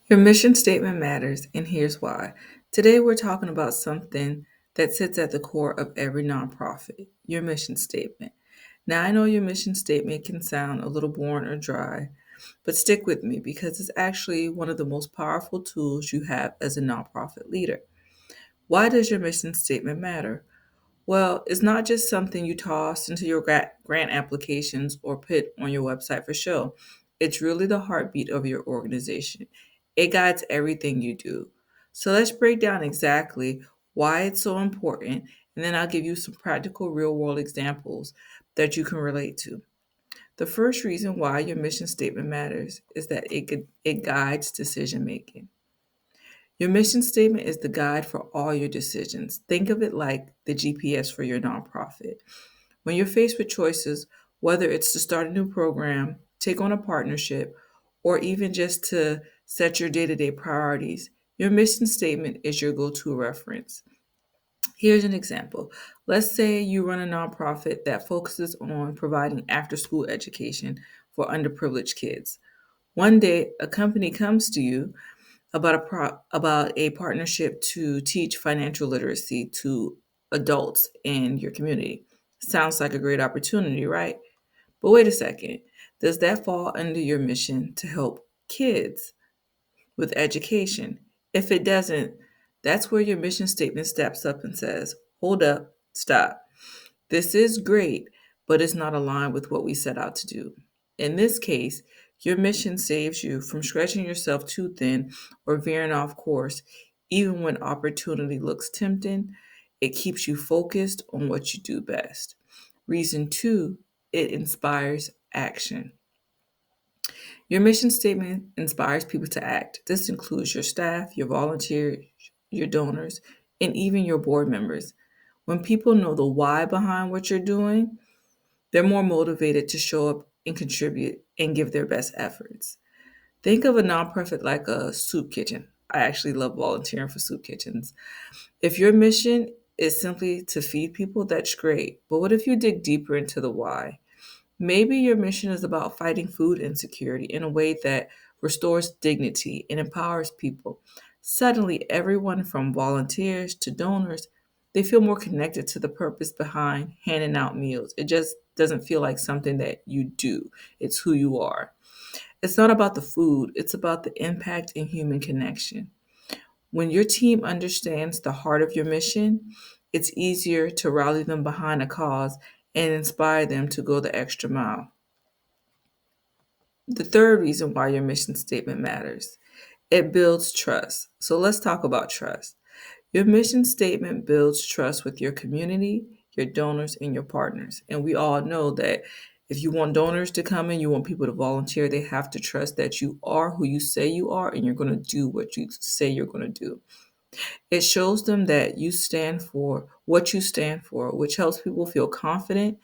Your mission statement matters, and here's why. Today, we're talking about something that sits at the core of every nonprofit, your mission statement. Now, I know your mission statement can sound a little boring or dry, but stick with me because it's actually one of the most powerful tools you have as a nonprofit leader. Why does your mission statement matter? Well, it's not just something you toss into your grant applications or put on your website for show. It's really the heartbeat of your organization. It guides everything you do. So let's break down exactly why it's so important, and then I'll give you some practical real world examples that you can relate to. The first reason why your mission statement matters is that it guides decision making. Your mission statement is the guide for all your decisions. Think of it like the GPS for your nonprofit. When you're faced with choices, whether it's to start a new program, take on a partnership, or even just to set your day to day priorities, your mission statement is your go to reference. Here's an example. Let's say you run a nonprofit that focuses on providing after school education for underprivileged kids. One day, a company comes to you about a partnership to teach financial literacy to adults in your community. Sounds like a great opportunity, right? But wait a second. Does that fall under your mission to help kids with education? If it doesn't, that's where your mission statement steps up and says, "Hold up, stop. This is great, but it's not aligned with what we set out to do." In this case, your mission saves you from stretching yourself too thin or veering off course. Even when opportunity looks tempting, it keeps you focused on what you do best. Reason two, it inspires action. Your mission statement inspires people to act. This includes your staff, your volunteers, your donors, and even your board members. When people know the why behind what you're doing, they're more motivated to show up and contribute and give their best efforts. Think of a nonprofit like a soup kitchen. I actually love volunteering for soup kitchens. If your mission is simply to feed people, that's great. But what if you dig deeper into the why? Maybe your mission is about fighting food insecurity in a way that restores dignity and empowers people. Suddenly, everyone from volunteers to donors, they feel more connected to the purpose behind handing out meals. It just doesn't feel like something that you do. It's who you are. It's not about the food, it's about the impact and human connection. When your team understands the heart of your mission, it's easier to rally them behind a cause and inspire them to go the extra mile. The third reason why your mission statement matters, it builds trust. So let's talk about trust. Your mission statement builds trust with your community, your donors, and your partners. And we all know that if you want donors to come in, you want people to volunteer, they have to trust that you are who you say you are and you're going to do what you say you're going to do. It shows them that you stand for what you stand for, which helps people feel confident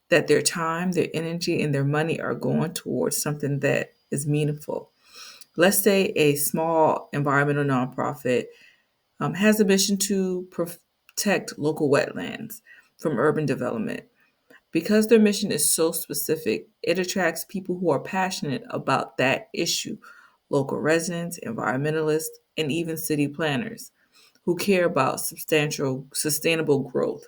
that their time, their energy, and their money are going towards something that is meaningful. Let's say a small environmental nonprofit has a mission to protect local wetlands from urban development. Because their mission is so specific, it attracts people who are passionate about that issue, local residents, environmentalists, and even city planners who care about substantial sustainable growth.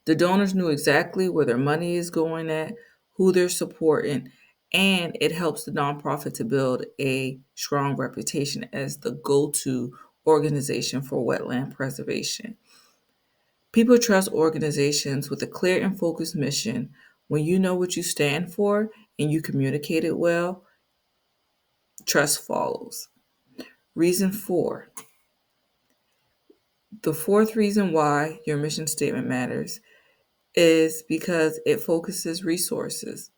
The donors knew exactly where their money is going at, who they're supporting, and it helps the nonprofit to build a strong reputation as the go to organization for wetland preservation. People trust organizations with a clear and focused mission. When you know what you stand for and you communicate it well, trust follows. Reason four, the fourth reason why your mission statement matters is because it focuses resources.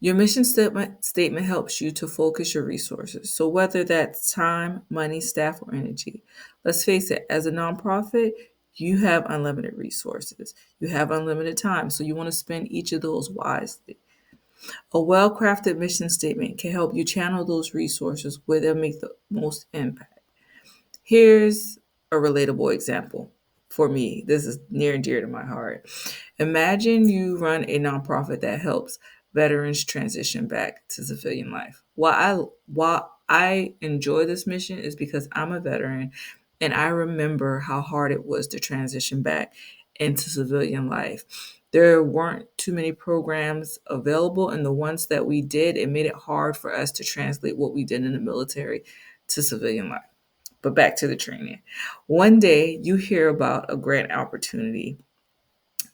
Your mission statement helps you to focus your resources. So whether that's time, money, staff, or energy. Let's face it, as a nonprofit, you have unlimited resources. You have unlimited time. So you want to spend each of those wisely. A well-crafted mission statement can help you channel those resources where they'll make the most impact. Here's a relatable example for me. This is near and dear to my heart. Imagine you run a nonprofit that helps veterans transition back to civilian life. Why I enjoy this mission is because I'm a veteran and I remember how hard it was to transition back into civilian life. There weren't too many programs available, and the ones that we did, it made it hard for us to translate what we did in the military to civilian life. But back to the training. One day you hear about a grant opportunity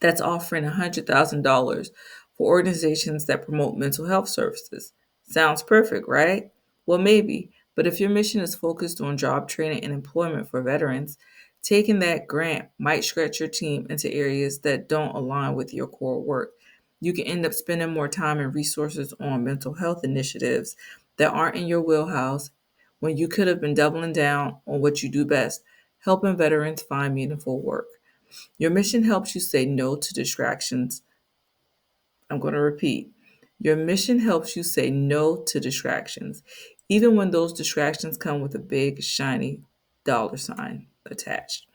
that's offering $100,000 for organizations that promote mental health services. Sounds perfect, right? Well, maybe, but if your mission is focused on job training and employment for veterans, taking that grant might stretch your team into areas that don't align with your core work. You can end up spending more time and resources on mental health initiatives that aren't in your wheelhouse when you could have been doubling down on what you do best, helping veterans find meaningful work. Your mission helps you say no to distractions. I'm going to repeat. Your mission helps you say no to distractions, even when those distractions come with a big, shiny dollar sign attached.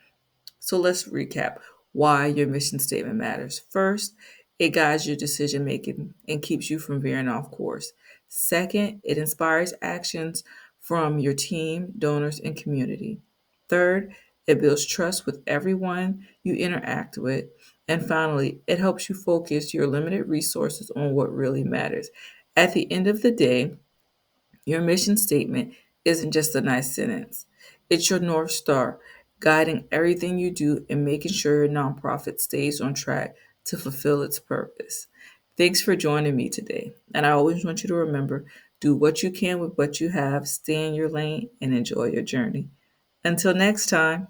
So let's recap why your mission statement matters. First, it guides your decision making and keeps you from veering off course. Second, it inspires actions from your team, donors, and community. Third, it builds trust with everyone you interact with. And finally, it helps you focus your limited resources on what really matters. At the end of the day, your mission statement isn't just a nice sentence, it's your North Star, guiding everything you do and making sure your nonprofit stays on track to fulfill its purpose. Thanks for joining me today. And I always want you to remember, do what you can with what you have, stay in your lane, and enjoy your journey. Until next time.